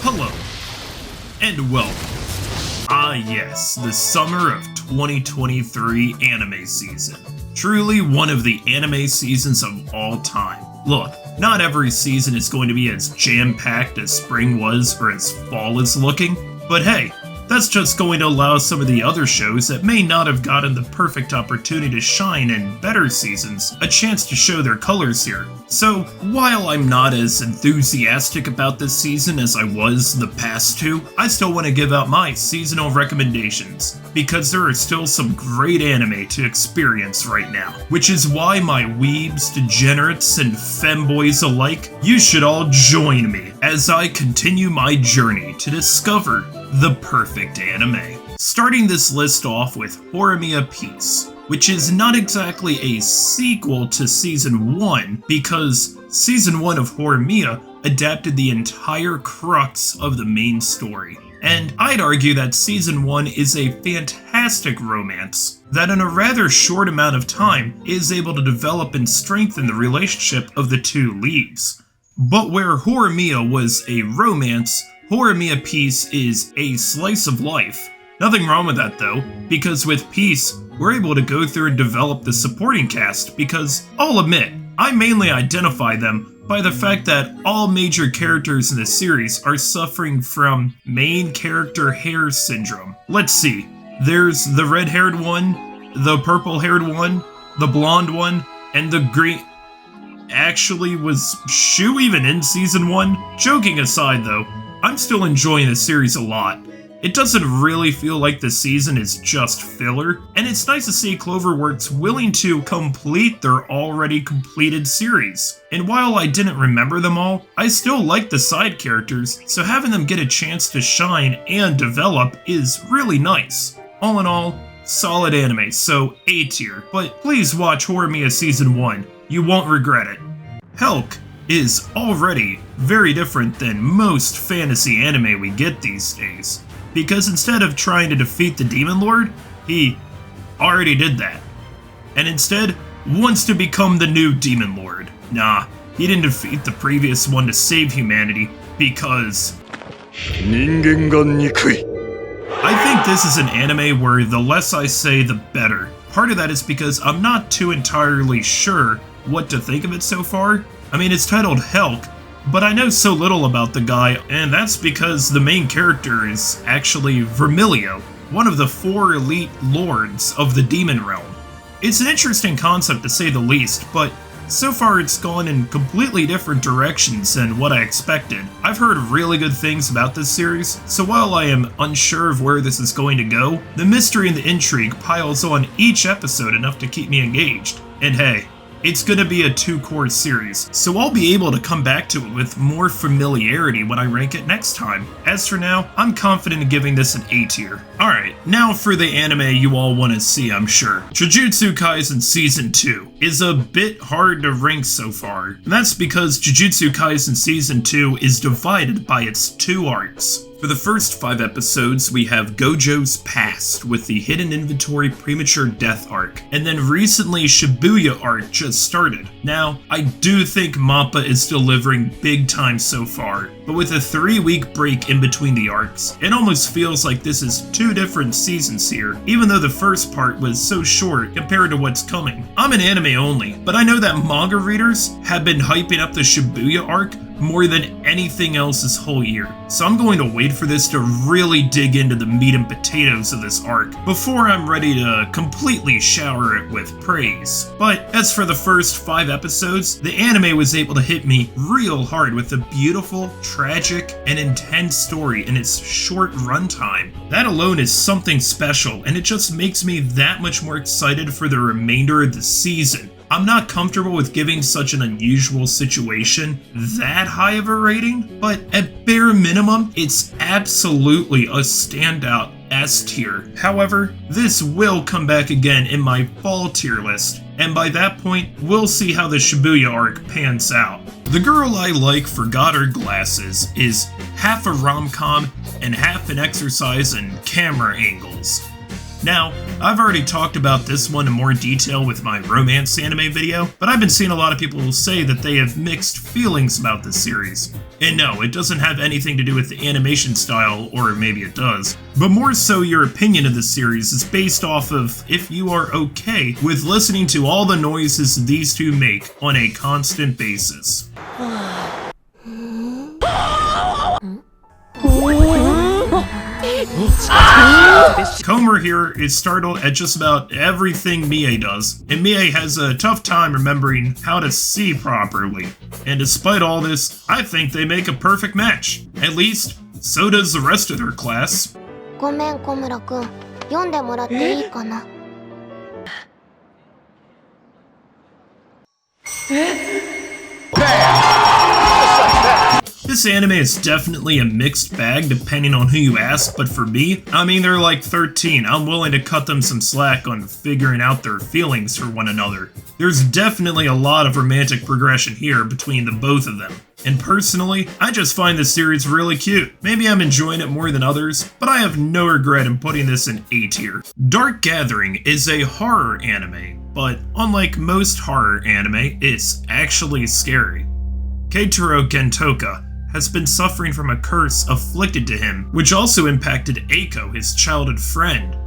Hello, and welcome. Ah yes, the summer of 2023 anime season. Truly one of the anime seasons of all time. Look, not every season is going to be as jam-packed as spring was or as fall is looking, but hey, that's just going to allow some of the other shows that may not have gotten the perfect opportunity to shine in better seasons a chance to show their colors here. So, while I'm not as enthusiastic about this season as I was the past two, I still want to give out my seasonal recommendations, because there are still some great anime to experience right now. Which is why my weebs, degenerates, and femboys alike, you should all join me as I continue my journey to discover the perfect anime. Starting this list off with Horimiya Piece, which is not exactly a sequel to Season 1, because Season 1 of Horimiya adapted the entire crux of the main story. And I'd argue that Season 1 is a fantastic romance that in a rather short amount of time is able to develop and strengthen the relationship of the two leads. But where Horimiya was a romance, Horimiya Piece is a slice of life. Nothing wrong with that though, because with Piece, we're able to go through and develop the supporting cast because, I'll admit, I mainly identify them by the fact that all major characters in the series are suffering from main character hair syndrome. Let's see, there's the red-haired one, the purple-haired one, the blonde one, and the green... Actually, was Shu even in Season 1? Joking aside though, I'm still enjoying the series a lot. It doesn't really feel like the season is just filler, and it's nice to see Cloverworks willing to complete their already completed series. And while I didn't remember them all, I still like the side characters, so having them get a chance to shine and develop is really nice. All in all, solid anime, so A tier, but please watch Horimiya Season 1, you won't regret it. Helck is already very different than most fantasy anime we get these days, because instead of trying to defeat the Demon Lord, he already did that, and instead wants to become the new Demon Lord. Nah, he didn't defeat the previous one to save humanity, because I think this is an anime where the less I say, the better. Part of that is because I'm not too entirely sure what to think of it so far. I mean, it's titled Helck, but I know so little about the guy, and that's because the main character is actually Vermilio, one of the 4 elite lords of the demon realm. It's an interesting concept to say the least, but so far it's gone in completely different directions than what I expected. I've heard really good things about this series, so while I am unsure of where this is going to go, the mystery and the intrigue piles on each episode enough to keep me engaged. And hey, it's gonna be a 2-core series, so I'll be able to come back to it with more familiarity when I rank it next time. As for now, I'm confident in giving this an A tier. Alright, now for the anime you all want to see, I'm sure. Jujutsu Kaisen Season 2 is a bit hard to rank so far, and that's because Jujutsu Kaisen Season 2 is divided by its 2 arcs. For the first 5 episodes, we have Gojo's past with the Hidden Inventory Premature Death arc, and then recently Shibuya arc just started. Now, I do think MAPPA is delivering big time so far, but with a 3-week break in between the arcs, it almost feels like this is 2 different seasons here, even though the first part was so short compared to what's coming. I'm an anime only, but I know that manga readers have been hyping up the Shibuya arc more than anything else this whole year, so I'm going to wait for this to really dig into the meat and potatoes of this arc before I'm ready to completely shower it with praise. But as for the first 5 episodes, the anime was able to hit me real hard with a beautiful, tragic, and intense story in its short runtime. That alone is something special, and it just makes me that much more excited for the remainder of the season. I'm not comfortable with giving such an unusual situation that high of a rating, but at bare minimum, it's absolutely a standout S tier. However, this will come back again in my fall tier list, and by that point, we'll see how the Shibuya arc pans out. The Girl I Like Forgot Her Glasses is half a rom-com and half an exercise in camera angles. Now, I've already talked about this one in more detail with my romance anime video, but I've been seeing a lot of people say that they have mixed feelings about this series. And no, it doesn't have anything to do with the animation style, or maybe it does, but more so your opinion of the series is based off of if you are okay with listening to all the noises these two make on a constant basis. Comer here is startled at just about everything Mie does, and Mie has a tough time remembering how to see properly. And despite all this, I think they make a perfect match. At least, so does the rest of their class. ごめん、小村くん。読んでもらっていいかな。This anime is definitely a mixed bag depending on who you ask, but for me, I mean they're like 13. I'm willing to cut them some slack on figuring out their feelings for one another. There's definitely a lot of romantic progression here between the both of them. And personally, I just find this series really cute. Maybe I'm enjoying it more than others, but I have no regret in putting this in A tier. Dark Gathering is a horror anime, but unlike most horror anime, it's actually scary. Keitaro Gentoka has been suffering from a curse afflicted to him, which also impacted Eiko, his childhood friend.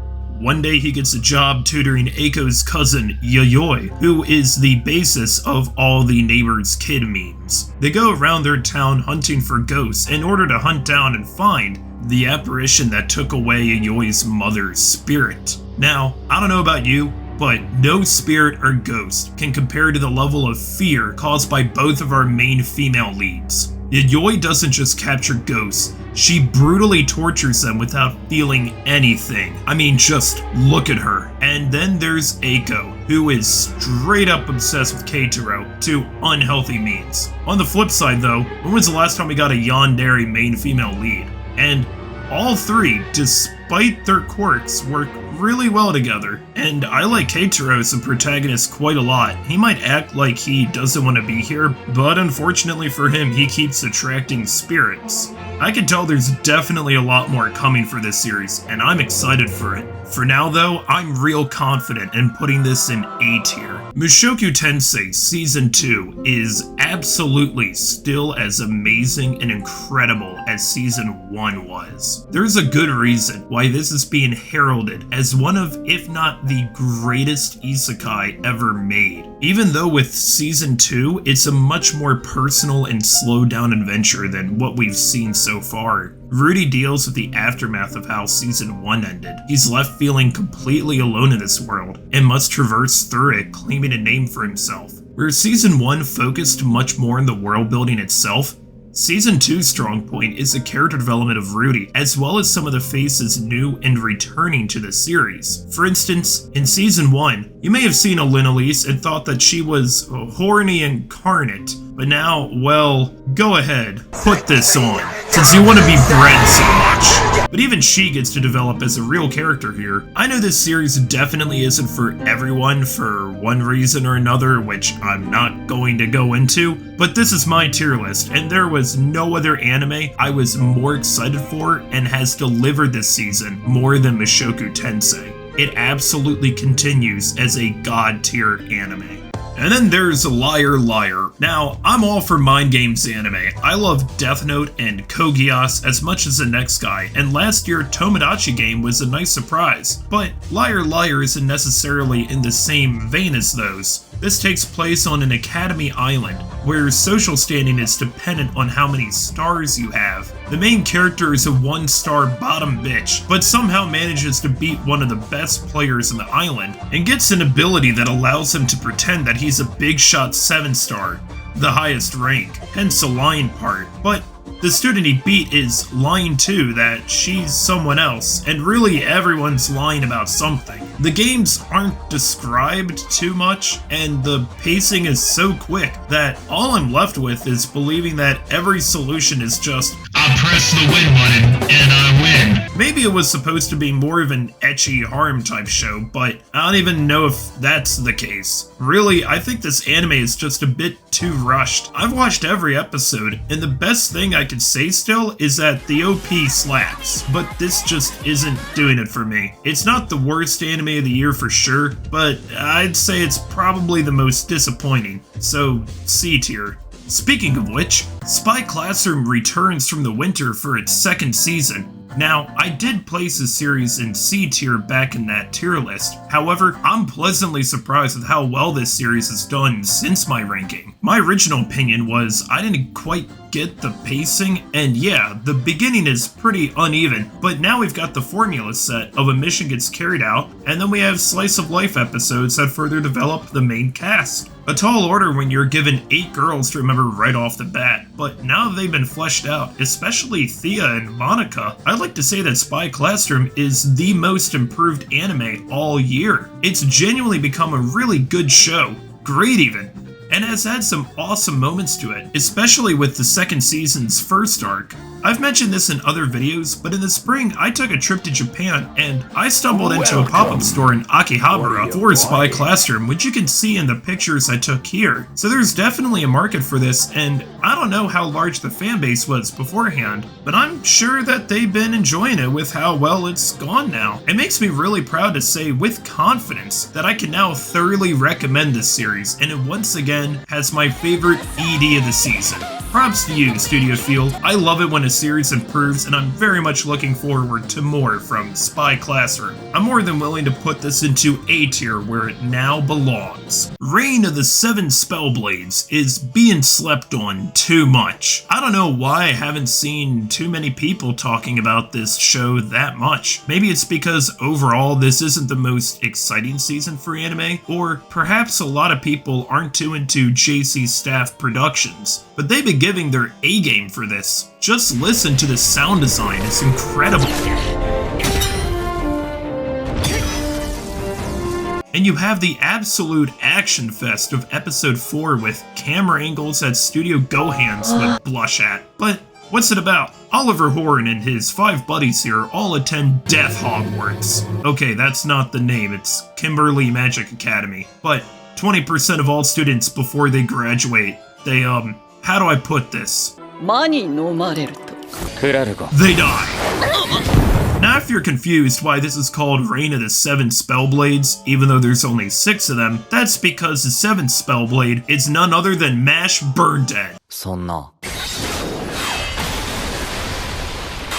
One day he gets a job tutoring Eiko's cousin, Yayoi, who is the basis of all the neighbor's kid memes. They go around their town hunting for ghosts in order to hunt down and find the apparition that took away Yayoi's mother's spirit. Now, I don't know about you, but no spirit or ghost can compare to the level of fear caused by both of our main female leads. Yayoi doesn't just capture ghosts, she brutally tortures them without feeling anything. I mean, just look at her. And then there's Eiko, who is straight up obsessed with Keitaro to unhealthy means. On the flip side though, when was the last time we got a yandere main female lead? And all three, despite their quirks, work really well together. And I like Keitaro as a protagonist quite a lot. He might act like he doesn't want to be here, but unfortunately for him, he keeps attracting spirits. I can tell there's definitely a lot more coming for this series, and I'm excited for it. For now though, I'm real confident in putting this in A tier. Mushoku Tensei Season 2 is absolutely still as amazing and incredible as Season 1 was. There's a good reason why this is being heralded as one of, if not the greatest isekai ever made. Even though with Season 2, it's a much more personal and slowed down adventure than what we've seen so far. Rudy deals with the aftermath of how Season 1 ended. He's left feeling completely alone in this world, and must traverse through it claiming a name for himself. Where Season 1 focused much more on the world building itself, Season 2's strong point is the character development of Rudy, as well as some of the faces new and returning to the series. For instance, in Season 1, you may have seen Elinalise and thought that she was horny incarnate, but now, well, go ahead, put this on, since you want to be bred so much. But even she gets to develop as a real character here. I know this series definitely isn't for everyone for one reason or another, which I'm not going to go into, but this is my tier list, and there was no other anime I was more excited for and has delivered this season more than Mushoku Tensei. It absolutely continues as a god tier anime. And then there's Liar Liar. Now, I'm all for mind games anime. I love Death Note and Kogias as much as the next guy, and last year Tomodachi Game was a nice surprise. But Liar Liar isn't necessarily in the same vein as those. This takes place on an academy island, where social standing is dependent on how many stars you have. The main character is a 1-star bottom bitch, but somehow manages to beat one of the best players on the island, and gets an ability that allows him to pretend that he's a big shot 7-star, the highest rank, hence the lying part. But the student he beat is lying too that she's someone else, and really everyone's lying about something. The games aren't described too much, and the pacing is so quick that all I'm left with is believing that every solution is just, I press the win button and I win. Maybe it was supposed to be more of an ecchi harem type show, but I don't even know if that's the case. Really, I think this anime is just a bit too rushed. I've watched every episode, and the best thing I can say still is that the OP slaps, but this just isn't doing it for me. It's not the worst anime of the year for sure, but I'd say it's probably the most disappointing, so C tier. Speaking of which, Spy Classroom returns from the winter for its second season. Now, I did place the series in C tier back in that tier list. However, I'm pleasantly surprised with how well this series has done since my ranking. My original opinion was I didn't quite get the pacing, and yeah, the beginning is pretty uneven, but now we've got the formula set of a mission gets carried out, and then we have slice of life episodes that further develop the main cast. A tall order when you're given 8 girls to remember right off the bat, but now that they've been fleshed out, especially Thea and Monica, I'd like to say that Spy Classroom is the most improved anime all year. It's genuinely become a really good show, great even, and has had some awesome moments to it, especially with the second season's first arc. I've mentioned this in other videos, but in the spring I took a trip to Japan and I stumbled into a pop-up store in Akihabara for Spy Classroom, which you can see in the pictures I took here. So there's definitely a market for this, and I don't know how large the fanbase was beforehand, but I'm sure that they've been enjoying it with how well it's gone now. It makes me really proud to say with confidence that I can now thoroughly recommend this series, and it once again has my favorite ED of the season. Props to you, Studio Field. I love it when a series improves, and I'm very much looking forward to more from Spy Classroom. I'm more than willing to put this into A tier where it now belongs. Reign of the 7 Spellblades is being slept on too much. I don't know why I haven't seen too many people talking about this show that much. Maybe it's because overall this isn't the most exciting season for anime, or perhaps a lot of people aren't too into JC Staff Productions, but they've been giving their A game for this. Just listen to the sound design, it's incredible. And you have the absolute action fest of episode 4 with camera angles that Studio Gohans would blush at. But what's it about? Oliver Horn and his 5 buddies here all attend Death Hogwarts. Okay, that's not the name, it's Kimberly Magic Academy. But 20% of all students before they graduate, they how do I put this? They die. Now if you're confused why this is called Reign of the 7 Spellblades, even though there's only 6 of them, that's because the 7th Spellblade is none other than Mash Burn Dead.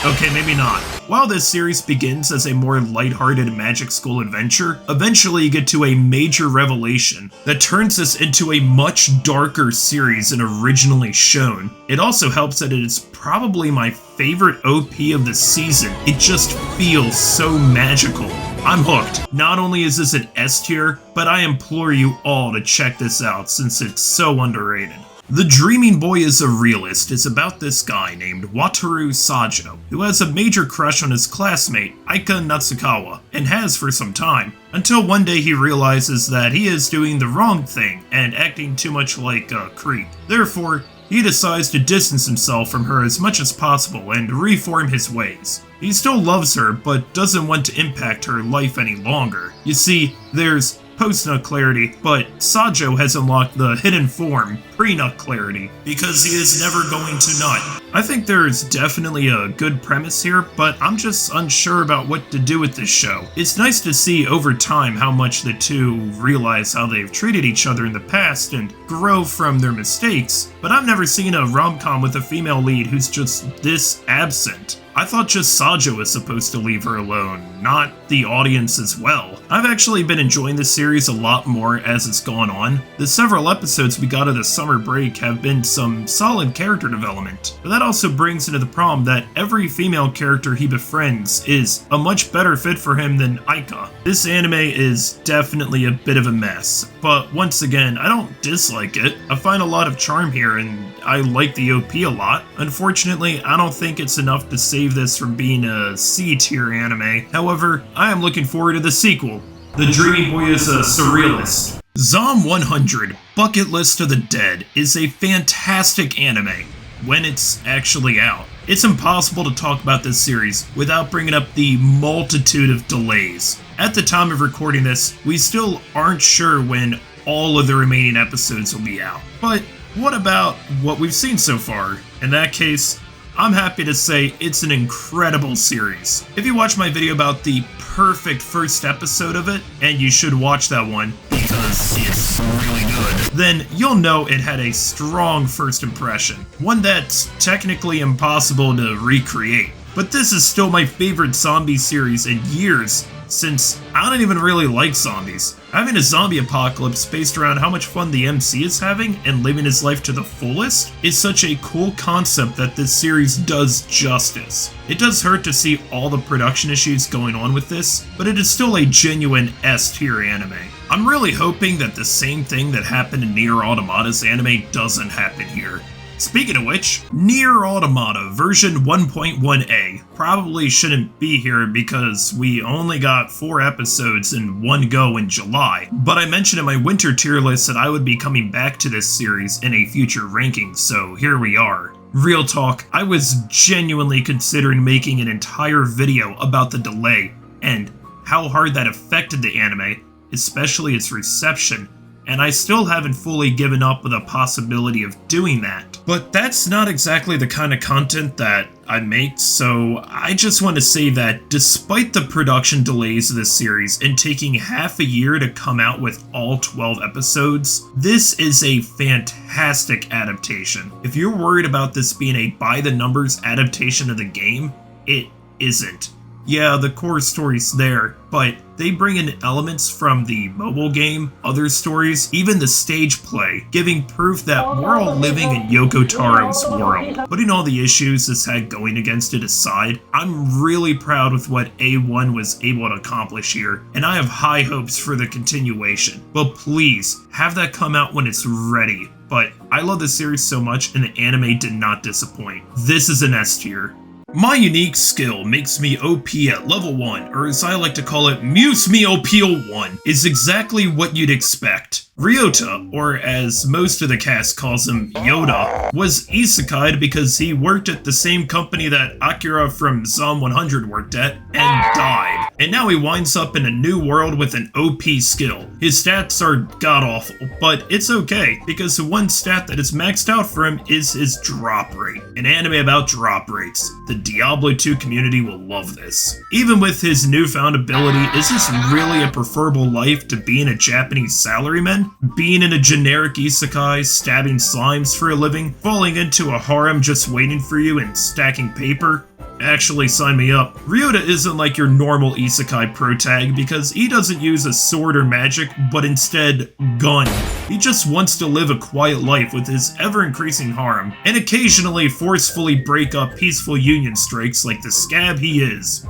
Okay, maybe not. While this series begins as a more lighthearted magic school adventure, eventually you get to a major revelation that turns this into a much darker series than originally shown. It also helps that it is probably my favorite OP of the season. It just feels so magical. I'm hooked. Not only is this an S tier, but I implore you all to check this out since it's so underrated. The Dreaming Boy is a Realist is about this guy named Wataru Sajo, who has a major crush on his classmate, Aika Natsukawa, and has for some time, until one day he realizes that he is doing the wrong thing and acting too much like a creep. Therefore, he decides to distance himself from her as much as possible and reform his ways. He still loves her, but doesn't want to impact her life any longer. You see, there's post-nut clarity, but Sajo has unlocked the hidden form, pre-nut clarity, because he is never going to nut. I think there's definitely a good premise here, but I'm just unsure about what to do with this show. It's nice to see over time how much the two realize how they've treated each other in the past and grow from their mistakes, but I've never seen a rom-com with a female lead who's just this absent. I thought just Sajo was supposed to leave her alone, not the audience as well. I've actually been enjoying this series a lot more as it's gone on. The several episodes we got of the summer break have been some solid character development, but that also brings into the problem that every female character he befriends is a much better fit for him than Aika. This anime is definitely a bit of a mess, but once again, I don't dislike it. I find a lot of charm here and I like the OP a lot. Unfortunately, I don't think it's enough to save this from being a C-tier anime. However, I am looking forward to the sequel. The Dreaming Boy is a Surrealist. Zom 100, Bucket List of the Dead, is a fantastic anime when it's actually out. It's impossible to talk about this series without bringing up the multitude of delays. At the time of recording this, we still aren't sure when all of the remaining episodes will be out. But what about what we've seen so far? In that case, I'm happy to say it's an incredible series. If you watch my video about the perfect first episode of it, and you should watch that one because it's really good, then you'll know it had a strong first impression, one that's technically impossible to recreate. But this is still my favorite zombie series in years, since I don't even really like zombies. Having a zombie apocalypse based around how much fun the MC is having and living his life to the fullest is such a cool concept that this series does justice. It does hurt to see all the production issues going on with this, but it is still a genuine S-tier anime. I'm really hoping that the same thing that happened in Nier Automata's anime doesn't happen here. Speaking of which, Nier Automata version 1.1a probably shouldn't be here because we only got 4 episodes in one go in July, but I mentioned in my winter tier list that I would be coming back to this series in a future ranking, so here we are. Real talk, I was genuinely considering making an entire video about the delay and how hard that affected the anime, especially its reception, and I still haven't fully given up with the possibility of doing that. But that's not exactly the kind of content that I make, so I just want to say that despite the production delays of this series and taking half a year to come out with all 12 episodes, this is a fantastic adaptation. If you're worried about this being a by-the-numbers adaptation of the game, it isn't. Yeah, the core story's there, but they bring in elements from the mobile game, other stories, even the stage play, giving proof that we're all living in Yoko Taro's world. Putting all the issues this had going against it aside, I'm really proud with what A1 was able to accomplish here, and I have high hopes for the continuation. But please, have that come out when it's ready. But I love this series so much, and the anime did not disappoint. This is an S tier. My unique skill makes me OP at level 1, or as I like to call it, Muse me OP 1, is exactly what you'd expect. Ryota, or as most of the cast calls him, Yoda, was isekai'd because he worked at the same company that Akira from Zom 100 worked at, and died. And now he winds up in a new world with an OP skill. His stats are god-awful, but it's okay, because the one stat that is maxed out for him is his drop rate. An anime about drop rates. The Diablo 2 community will love this. Even with his newfound ability, is this really a preferable life to being a Japanese salaryman? Being in a generic isekai, stabbing slimes for a living, falling into a harem just waiting for you and stacking paper? Actually, sign me up. Ryota isn't like your normal isekai protag because he doesn't use a sword or magic, but instead, gun. He just wants to live a quiet life with his ever-increasing harem, and occasionally forcefully break up peaceful union strikes like the scab he is.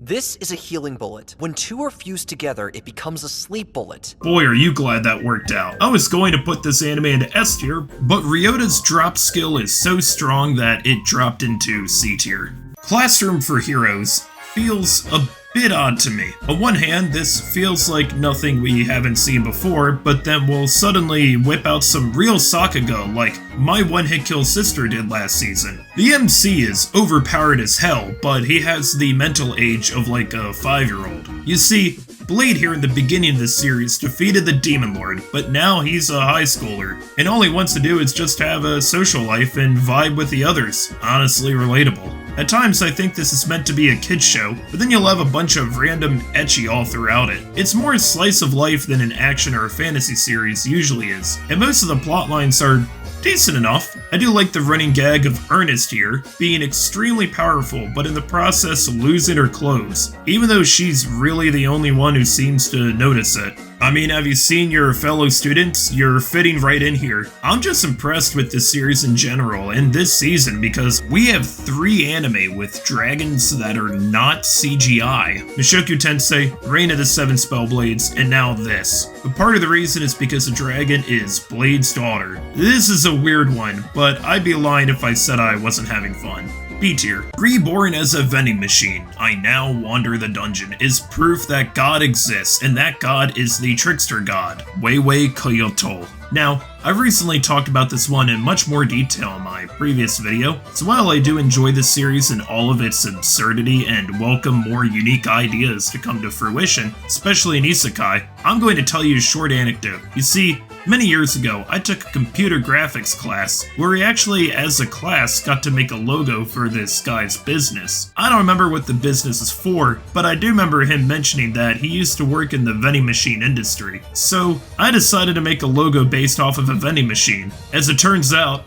This is a healing bullet. When two are fused together, it becomes a sleep bullet. Boy, are you glad that worked out. I was going to put this anime into S tier, but Ryota's drop skill is so strong that it dropped into C tier. Classroom for Heroes feels a bit odd to me. On one hand, this feels like nothing we haven't seen before, but then we'll suddenly whip out some real Sakuga like my one-hit kill sister did last season. The MC is overpowered as hell, but he has the mental age of like a 5-year-old. You see, Blade here in the beginning of this series defeated the Demon Lord, but now he's a high schooler, and all he wants to do is just have a social life and vibe with the others. Honestly relatable. At times I think this is meant to be a kid's show, but then you'll have a bunch of random ecchi all throughout it. It's more a slice of life than an action or a fantasy series usually is, and most of the plot lines are decent enough. I do like the running gag of Ernest here, being extremely powerful, but in the process losing her clothes, even though she's really the only one who seems to notice it. I mean, have you seen your fellow students? You're fitting right in here. I'm just impressed with this series in general, and this season, because we have 3 anime with dragons that are not CGI. Mushoku Tensei, Reign of the 7 Spellblades, and now this. But part of the reason is because the dragon is Blade's daughter. This is a weird one, but I'd be lying if I said I wasn't having fun. B tier. Reborn as a vending machine, I now wander the dungeon, is proof that God exists, and that God is the trickster god, Weiwei Kyoto. Now, I've recently talked about this one in much more detail in my previous video, so while I do enjoy this series and all of its absurdity and welcome more unique ideas to come to fruition, especially in isekai, I'm going to tell you a short anecdote. You see, many years ago, I took a computer graphics class where we actually, as a class, got to make a logo for this guy's business. I don't remember what the business is for, but I do remember him mentioning that he used to work in the vending machine industry. So, I decided to make a logo based off of a vending machine. As it turns out,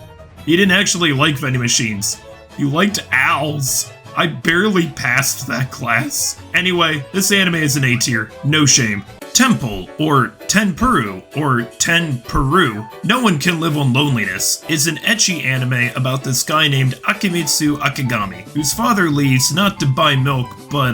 he didn't actually like vending machines. He liked owls. I barely passed that class. Anyway, this anime is an A tier, no shame. Temple, or TenPuru, or TenPuru, No One Can Live on Loneliness, is an ecchi anime about this guy named Akimitsu Akigami, whose father leaves not to buy milk, but,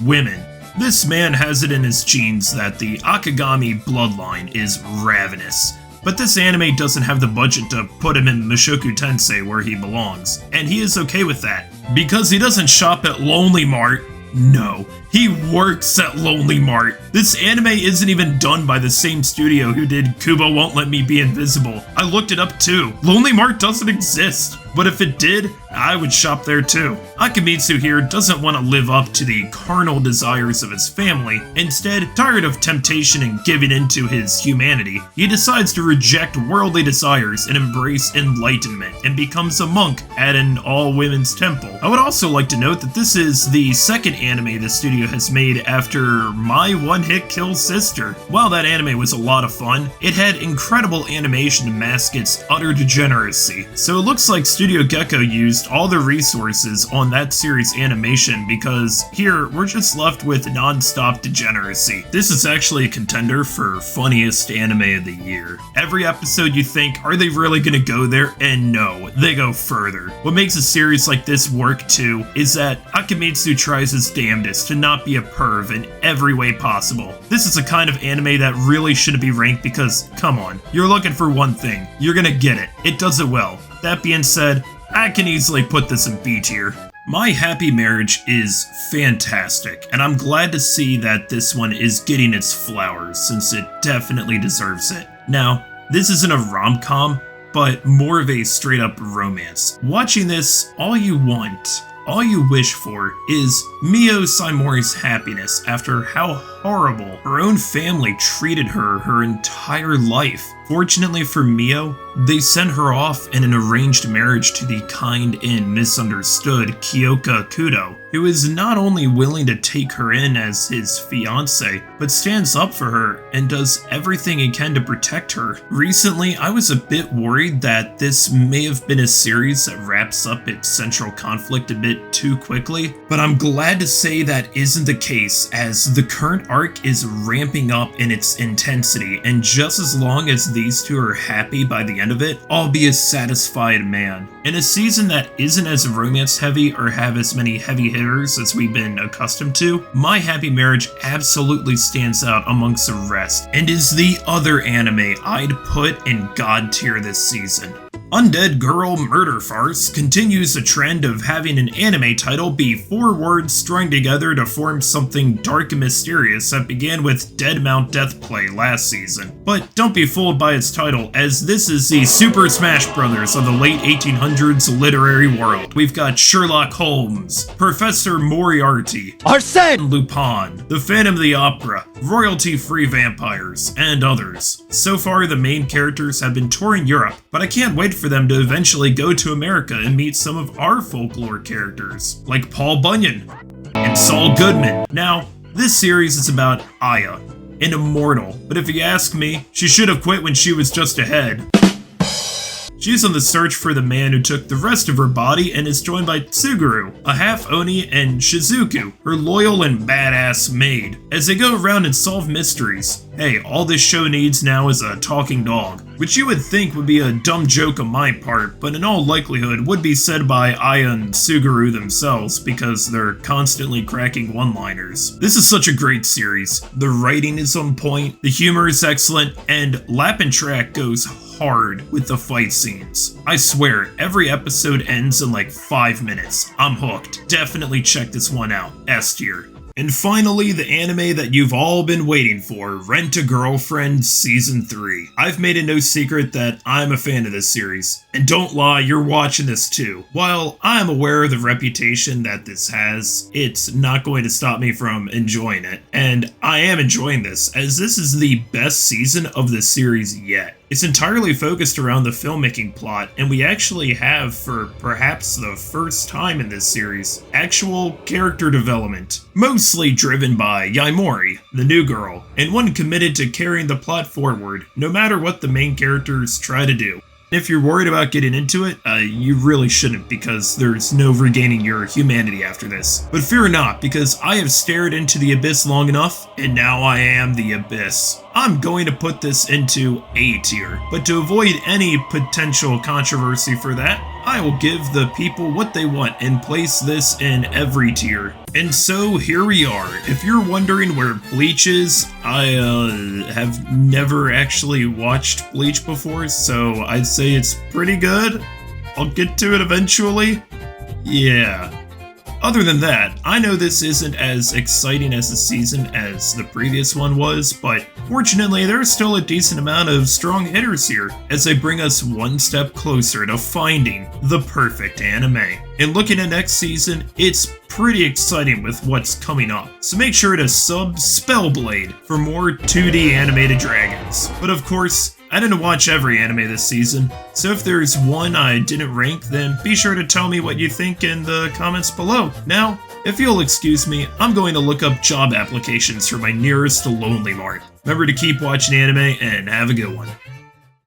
women. This man has it in his genes that the Akigami bloodline is ravenous. But this anime doesn't have the budget to put him in Mushoku Tensei where he belongs, and he is okay with that. Because he doesn't shop at Lonely Mart. No, he works at Lonely Mart. This anime isn't even done by the same studio who did Kubo Won't Let Me Be Invisible. I looked it up too. Lonely Mart doesn't exist. But if it did, I would shop there too. Akimitsu here doesn't want to live up to the carnal desires of his family. Instead, tired of temptation and giving in to his humanity, he decides to reject worldly desires and embrace enlightenment, and becomes a monk at an all-women's temple. I would also like to note that this is the second anime the studio has made after My One-Hit Kill Sister. While that anime was a lot of fun, it had incredible animation to mask its utter degeneracy. So it looks like Studio Gecko used all the resources on that series' animation because here, we're just left with non-stop degeneracy. This is actually a contender for funniest anime of the year. Every episode you think, are they really gonna go there? And no, they go further. What makes a series like this work too is that Akimitsu tries his damnedest to not be a perv in every way possible. This is a kind of anime that really shouldn't be ranked because, come on, you're looking for one thing, you're gonna get it. It does it well. That being said, I can easily put this in B tier. My Happy Marriage is fantastic, and I'm glad to see that this one is getting its flowers, since it definitely deserves it. Now, this isn't a rom-com, but more of a straight-up romance. Watching this, all you wish for is Mio Saimori's happiness after how horrible her own family treated her entire life. Fortunately for Mio, they sent her off in an arranged marriage to the kind and misunderstood Kyoka Kudo, who is not only willing to take her in as his fiancé, but stands up for her and does everything he can to protect her. Recently, I was a bit worried that this may have been a series that wraps up its central conflict a bit too quickly, but I'm glad to say that isn't the case, as the current arc is ramping up in its intensity, and just as long as these two are happy by the end of it, I'll be a satisfied man. In a season that isn't as romance heavy or have as many heavy hitters as we've been accustomed to, My Happy Marriage absolutely stands out amongst the rest, and is the other anime I'd put in God tier this season. Undead Girl Murder Farce continues the trend of having an anime title be 4 words strung together to form something dark and mysterious that began with Dead Mount Death Play last season. But don't be fooled by its title, as this is the Super Smash Brothers of the late 1800s literary world. We've got Sherlock Holmes, Professor Moriarty, Arsène Lupin, The Phantom of the Opera, royalty-free vampires, and others. So far, the main characters have been touring Europe, but I can't wait for them to eventually go to America and meet some of our folklore characters, like Paul Bunyan and Saul Goodman. Now, this series is about Aya, an immortal, but if you ask me, she should have quit when she was just a head. She's on the search for the man who took the rest of her body and is joined by Tsuguru, a half-Oni, and Shizuku, her loyal and badass maid, as they go around and solve mysteries. Hey, all this show needs now is a talking dog, which you would think would be a dumb joke on my part, but in all likelihood would be said by Aya and Tsuguru themselves because they're constantly cracking one-liners. This is such a great series. The writing is on point, the humor is excellent, and Lappin' Track goes hard with the fight scenes. I swear, every episode ends in like 5 minutes. I'm hooked. Definitely check this one out. S tier. And finally, the anime that you've all been waiting for, Rent-a-Girlfriend Season 3. I've made it no secret that I'm a fan of this series. And don't lie, you're watching this too. While I'm aware of the reputation that this has, it's not going to stop me from enjoying it. And I am enjoying this, as this is the best season of the series yet. It's entirely focused around the filmmaking plot, and we actually have, for perhaps the first time in this series, actual character development. Mostly driven by Yaimori, the new girl, and one committed to carrying the plot forward, no matter what the main characters try to do. If you're worried about getting into it, you really shouldn't, because there's no regaining your humanity after this. But fear not, because I have stared into the abyss long enough, and now I am the abyss. I'm going to put this into A tier, but to avoid any potential controversy for that, I will give the people what they want and place this in every tier. And so here we are. If you're wondering where Bleach is, I have never actually watched Bleach before, so I'd say it's pretty good. I'll get to it eventually. Yeah. Other than that, I know this isn't as exciting as a season as the previous one was, but fortunately there's still a decent amount of strong hitters here, as they bring us one step closer to finding the perfect anime. And looking at next season, it's pretty exciting with what's coming up, so make sure to sub Spellblade for more 2D animated dragons. But of course, I didn't watch every anime this season, so if there's one I didn't rank, then be sure to tell me what you think in the comments below. Now, if you'll excuse me, I'm going to look up job applications for my nearest Lonely Mart. Remember to keep watching anime, and have a good one.